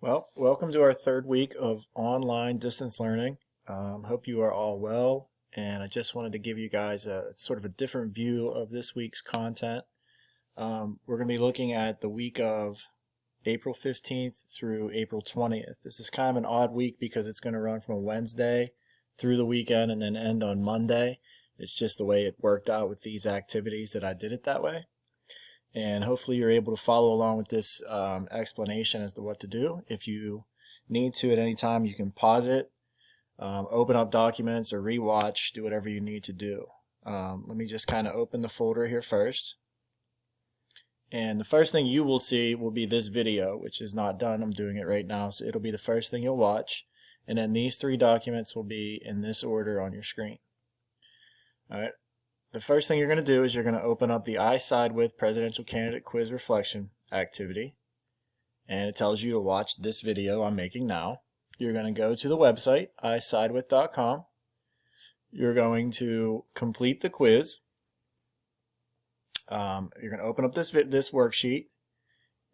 Well, welcome to our third week of online distance learning. Hope you are all well, and I just wanted to give you guys a sort of a different view of this week's content. We're going to be looking at the week of April 15th through April 20th. This is kind of an odd week because it's going to run from a Wednesday through the weekend and then end on Monday. It's just the way it worked out with these activities that I did it that way. And hopefully you're able to follow along with this explanation as to what to do. If you need to at any time, you can pause it, open up documents, or rewatch, do whatever you need to do. Let me just kind of open the folder here first. And the first thing you will see will be this video, which is not done. I'm doing it right now, so it'll be the first thing you'll watch. And then these three documents will be in this order on your screen. All right. The first thing you're going to do is you're going to open up the I Side With Presidential Candidate Quiz Reflection activity, and it tells you to watch this video I'm making now. You're going to go to the website, isidewith.com. You're going to complete the quiz. You're going to open up this worksheet.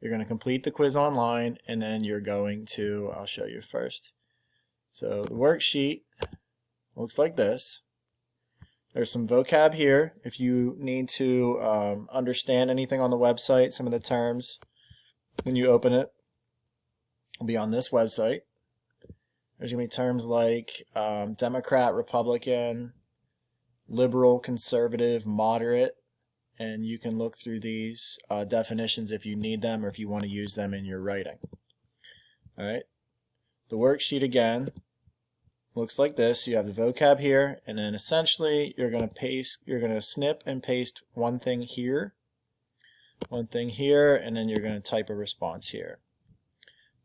You're going to complete the quiz online, and then you're going to, I'll show you first. So the worksheet looks like this. There's some vocab here. If you need to understand anything on the website, some of the terms, when you open it, will be on this website. There's going to be terms like Democrat, Republican, liberal, conservative, moderate, and you can look through these definitions if you need them or if you want to use them in your writing. All right. The worksheet again looks like this. You have the vocab here, and then essentially you're going to snip and paste one thing here, and then you're going to type a response here.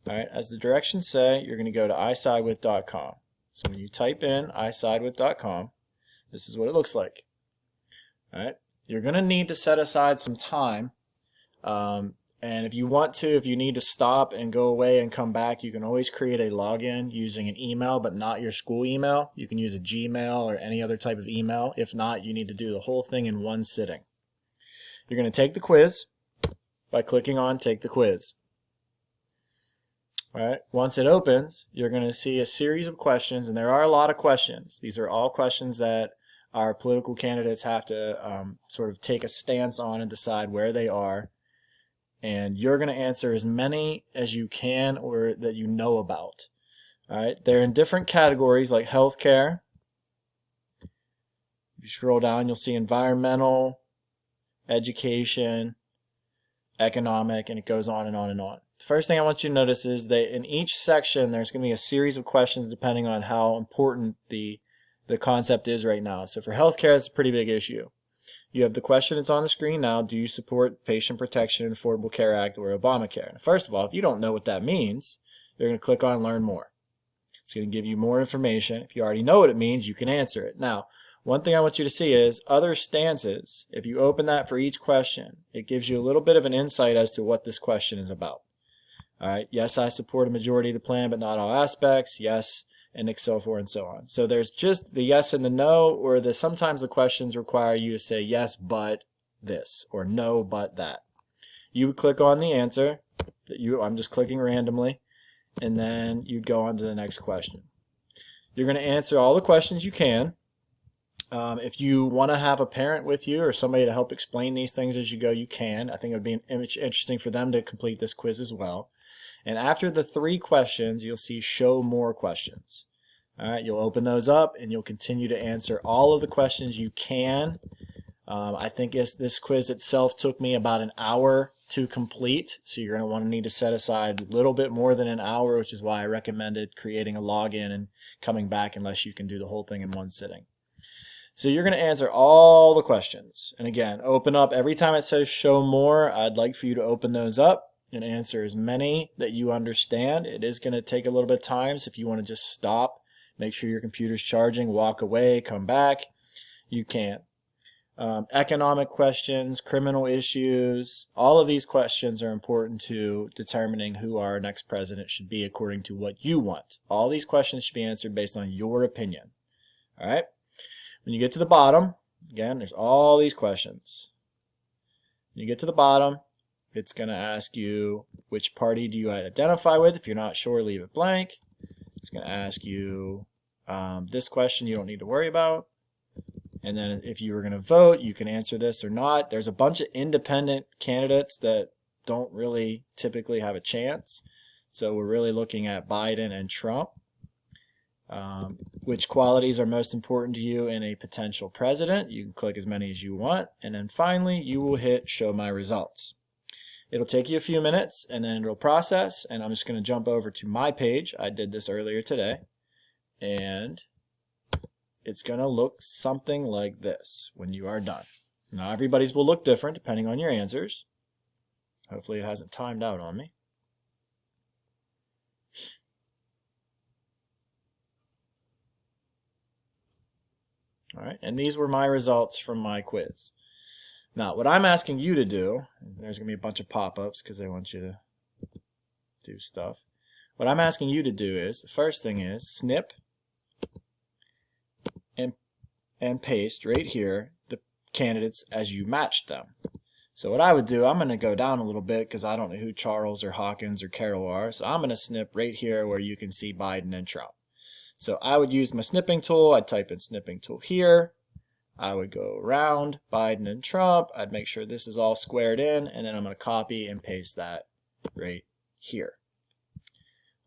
All right, as the directions say, you're going to go to isidewith.com. So when you type in isidewith.com, this is what it looks like. All right, you're going to need to set aside some time. And if you need to stop and go away and come back, you can always create a login using an email, but not your school email. You can use a Gmail or any other type of email. If not, you need to do the whole thing in one sitting. You're going to take the quiz by clicking on Take the Quiz. All right. Once it opens, you're going to see a series of questions, and there are a lot of questions. These are all questions that our political candidates have to sort of take a stance on and decide where they are. And you're going to answer as many as you can or that you know about. All right, they're in different categories like healthcare. If you scroll down, you'll see environmental, education, economic, and it goes on and on and on. The first thing I want you to notice is that in each section there's going to be a series of questions depending on how important the concept is right now. So for healthcare, it's a pretty big issue. You have the question that's on the screen now: do you support Patient Protection and Affordable Care Act or Obamacare? Now, first of all, if you don't know what that means, you're going to click on Learn More. It's going to give you more information. If you already know what it means, you can answer it. Now, one thing I want you to see is other stances. If you open that for each question, it gives you a little bit of an insight as to what this question is about. All right. Yes, I support a majority of the plan, but not all aspects. Yes, and so forth and so on. So there's just the yes and the no, or sometimes the questions require you to say yes but this or no but that. You would click on the answer. I'm just clicking randomly, and then you'd go on to the next question. You're going to answer all the questions you can. If you want to have a parent with you or somebody to help explain these things as you go, you can. I think it would be interesting for them to complete this quiz as well. And after the three questions, you'll see Show More Questions. All right, you'll open those up and you'll continue to answer all of the questions you can. I think this quiz itself took me about an hour to complete, so you're going to need to set aside a little bit more than an hour, which is why I recommended creating a login and coming back unless you can do the whole thing in one sitting. So you're going to answer all the questions. And again, open up. Every time it says Show More, I'd like for you to open those up and answer as many that you understand. It is going to take a little bit of time, so if you want to just stop, make sure your computer's charging, walk away, come back, you can. Economic questions, criminal issues, all of these questions are important to determining who our next president should be according to what you want. All these questions should be answered based on your opinion. All right? When you get to the bottom, again, there's all these questions. When you get to the bottom, it's going to ask you which party do you identify with. If you're not sure, leave it blank. It's going to ask you this question you don't need to worry about. And then if you were going to vote, you can answer this or not. There's a bunch of independent candidates that don't really typically have a chance. So we're really looking at Biden and Trump. Which qualities are most important to you in a potential president? You can click as many as you want. And then finally, you will hit show my results. It'll take you a few minutes and then it'll process. And I'm just going to jump over to my page. I did this earlier today. And it's going to look something like this when you are done. Now everybody's will look different depending on your answers. Hopefully it hasn't timed out on me. All right, and these were my results from my quiz. Now, what I'm asking you to do, there's going to be a bunch of pop-ups because they want you to do stuff. What I'm asking you to do is, the first thing is snip and paste right here the candidates as you matched them. So what I would do, I'm going to go down a little bit because I don't know who Charles or Hawkins or Carroll are. So I'm going to snip right here where you can see Biden and Trump. So I would use my snipping tool. I'd type in snipping tool here. I would go around Biden and Trump. I'd make sure this is all squared in, and then I'm going to copy and paste that right here.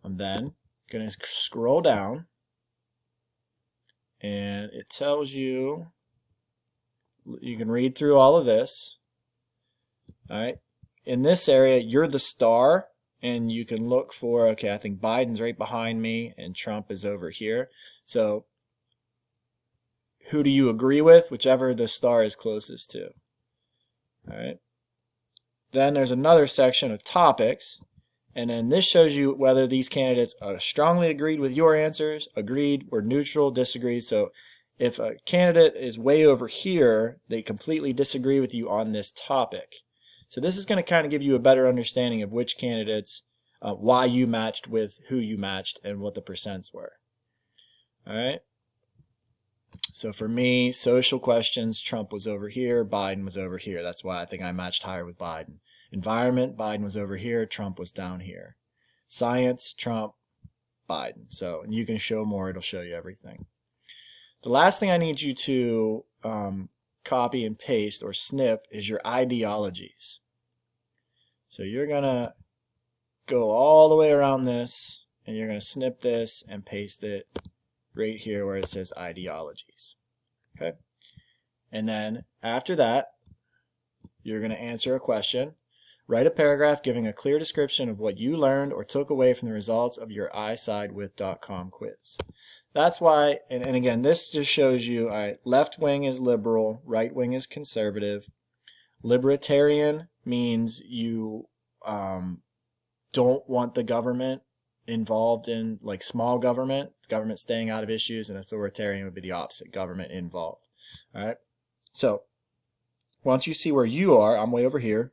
I'm then going to scroll down, and it tells you, you can read through all of this. All right. In this area, you're the star. And you can look for, okay, I think Biden's right behind me and Trump is over here. So who do you agree with? Whichever the star is closest to. All right. Then there's another section of topics. And then this shows you whether these candidates strongly agreed with your answers, agreed, or neutral, disagreed. So if a candidate is way over here, they completely disagree with you on this topic. So this is going to kind of give you a better understanding of which candidates, why you matched with who you matched, and what the percents were. All right. So for me, social questions, Trump was over here, Biden was over here. That's why I think I matched higher with Biden. Environment, Biden was over here, Trump was down here. Science, Trump, Biden. So and you can show more, it'll show you everything. The last thing I need you to copy and paste or snip is your ideologies. So you're going to go all the way around this and you're going to snip this and paste it right here where it says ideologies. Okay? And then after that, you're going to answer a question. Write a paragraph giving a clear description of what you learned or took away from the results of your isidewith.com quiz. That's why, and again, this just shows you, all right, left wing is liberal, right wing is conservative. Libertarian means you don't want the government involved in, like, small government staying out of issues, and authoritarian would be the opposite, government involved. All right. So once you see where you are, I'm way over here,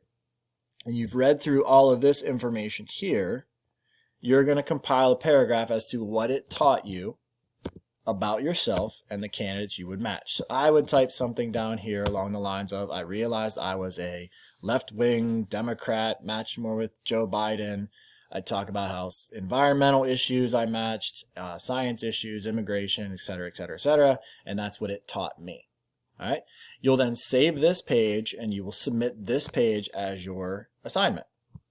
and you've read through all of this information here, you're going to compile a paragraph as to what it taught you about yourself and the candidates you would match. So I would type something down here along the lines of, I realized I was a left-wing Democrat, matched more with Joe Biden. I'd talk about how environmental issues I matched, science issues, immigration, et cetera, et cetera, et cetera. And that's what it taught me. All right. You'll then save this page and you will submit this page as your assignment.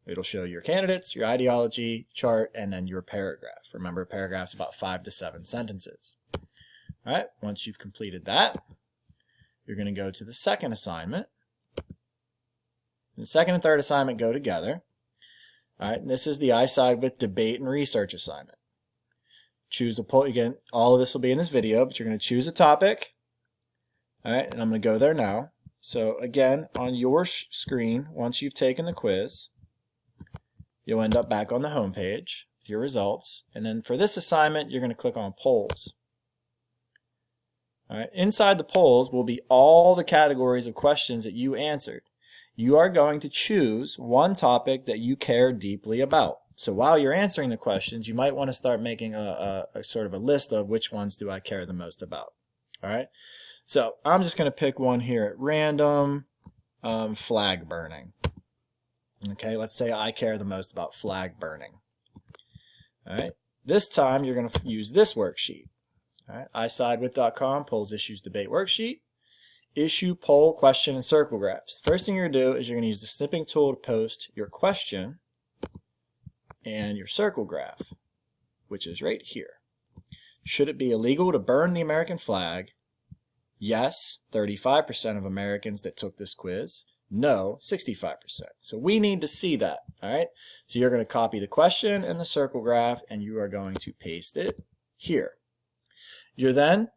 It'll show your candidates, your ideology chart, and then your paragraph. Remember, a paragraph's about 5 to 7 sentences. All right. Once you've completed that, you're going to go to the second assignment. The second and third assignment go together. All right. And this is the I Side With debate and research assignment. Choose a poll. Again, all of this will be in this video, but you're going to choose a topic. All right. And I'm going to go there now. So again, on your screen, once you've taken the quiz, you'll end up back on the home page with your results. And then for this assignment, you're going to click on polls. All right. Inside the polls will be all the categories of questions that you answered. You are going to choose one topic that you care deeply about. So while you're answering the questions, you might want to start making a sort of a list of which ones do I care the most about. All right. So I'm just going to pick one here at random, flag burning. Okay, let's say I care the most about flag burning. All right, this time you're going to use this worksheet. All right, isidewith.com, polls, issues, debate worksheet. Issue, poll, question, and circle graphs. The first thing you're going to do is you're going to use the snipping tool to post your question and your circle graph, which is right here. Should it be illegal to burn the American flag? Yes, 35% of Americans that took this quiz. No, 65%. So we need to see that, all right? So you're going to copy the question and the circle graph, and you are going to paste it here. You're then,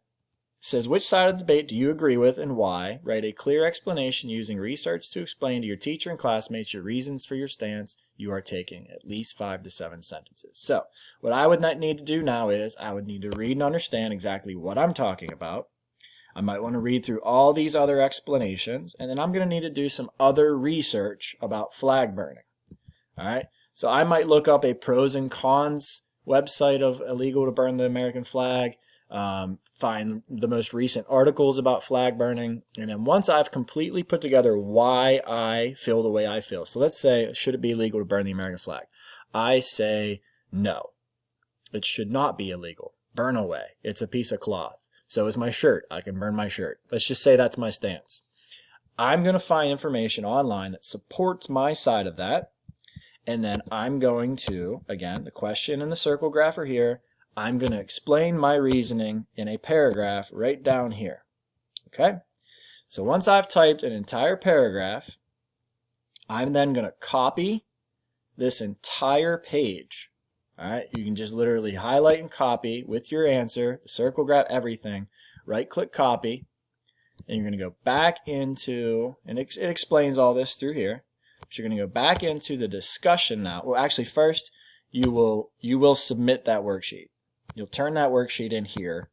says, which side of the debate do you agree with and why? Write a clear explanation using research to explain to your teacher and classmates your reasons for your stance you are taking, at least 5 to 7 sentences. So what I would need to do now is I would need to read and understand exactly what I'm talking about. I might want to read through all these other explanations, and then I'm going to need to do some other research about flag burning. All right, so I might look up a pros and cons website of illegal to burn the American flag, find the most recent articles about flag burning, and then once I've completely put together why I feel the way I feel. So let's say, should it be illegal to burn the American flag? I say no. It should not be illegal. Burn away. It's a piece of cloth. So is my shirt. I can burn my shirt. Let's just say that's my stance. I'm going to find information online that supports my side of that, and then I'm going to, again, the question and the circle graph are here. I'm going to explain my reasoning in a paragraph right down here. Okay? So once I've typed an entire paragraph, I'm then going to copy this entire page. All right? You can just literally highlight and copy with your answer, the circle graph, everything. Right-click copy, and you're going to go back into, and it explains all this through here. But you're going to go back into the discussion now. Well, actually, first, you will submit that worksheet. You'll turn that worksheet in here,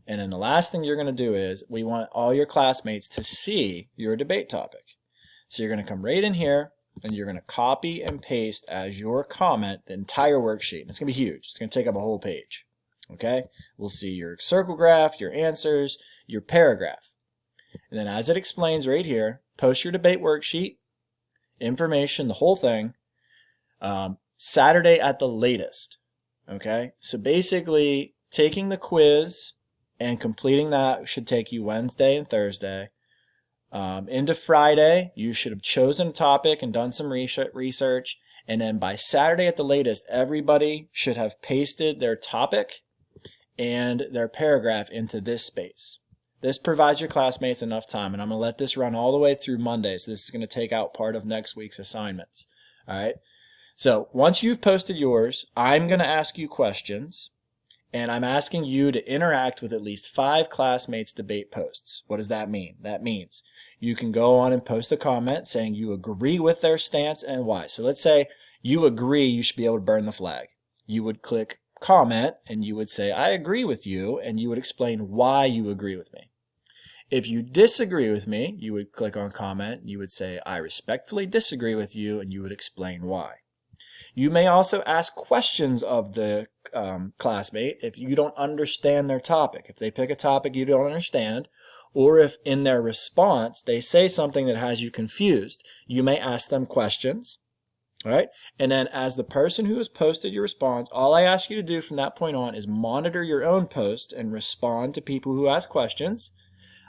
and then the last thing you're going to do is we want all your classmates to see your debate topic. So you're going to come right in here, and you're going to copy and paste as your comment the entire worksheet. And it's going to be huge. It's going to take up a whole page. Okay? We'll see your circle graph, your answers, your paragraph. And then as it explains right here, post your debate worksheet, information, the whole thing, Saturday at the latest. Okay? So basically, taking the quiz and completing that should take you Wednesday and Thursday. Into Friday, you should have chosen a topic and done some research. And then by Saturday at the latest, everybody should have pasted their topic and their paragraph into this space. This provides your classmates enough time, and I'm going to let this run all the way through Monday, so this is going to take out part of next week's assignments. All right? So once you've posted yours, I'm going to ask you questions, and I'm asking you to interact with at least 5 classmates' debate posts. What does that mean? That means you can go on and post a comment saying you agree with their stance and why. So let's say you agree you should be able to burn the flag. You would click comment and you would say, I agree with you, and you would explain why you agree with me. If you disagree with me, you would click on comment, and you would say, I respectfully disagree with you, and you would explain why. You may also ask questions of the classmate if you don't understand their topic. If they pick a topic you don't understand, or if in their response they say something that has you confused, you may ask them questions. All right? And then as the person who has posted your response, all I ask you to do from that point on is monitor your own post and respond to people who ask questions.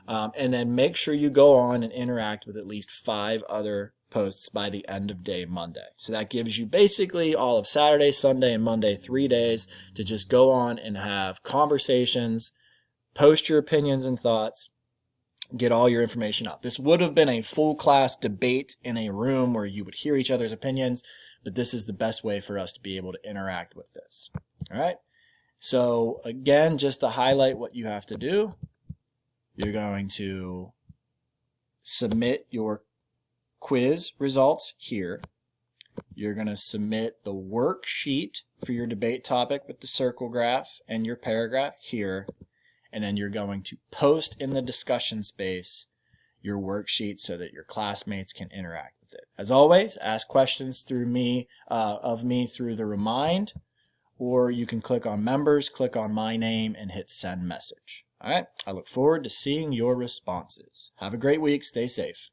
And then make sure you go on and interact with at least 5 other posts by the end of day Monday. So that gives you basically all of Saturday, Sunday, and Monday, 3 days to just go on and have conversations, post your opinions and thoughts, get all your information out. This would have been a full class debate in a room where you would hear each other's opinions, but this is the best way for us to be able to interact with this. All right. So again, just to highlight what you have to do, you're going to submit your quiz results here. You're going to submit the worksheet for your debate topic with the circle graph and your paragraph here. And then you're going to post in the discussion space your worksheet so that your classmates can interact with it. As always, ask questions through me through the Remind, or you can click on Members, click on my name, and hit Send Message. All right, I look forward to seeing your responses. Have a great week. Stay safe.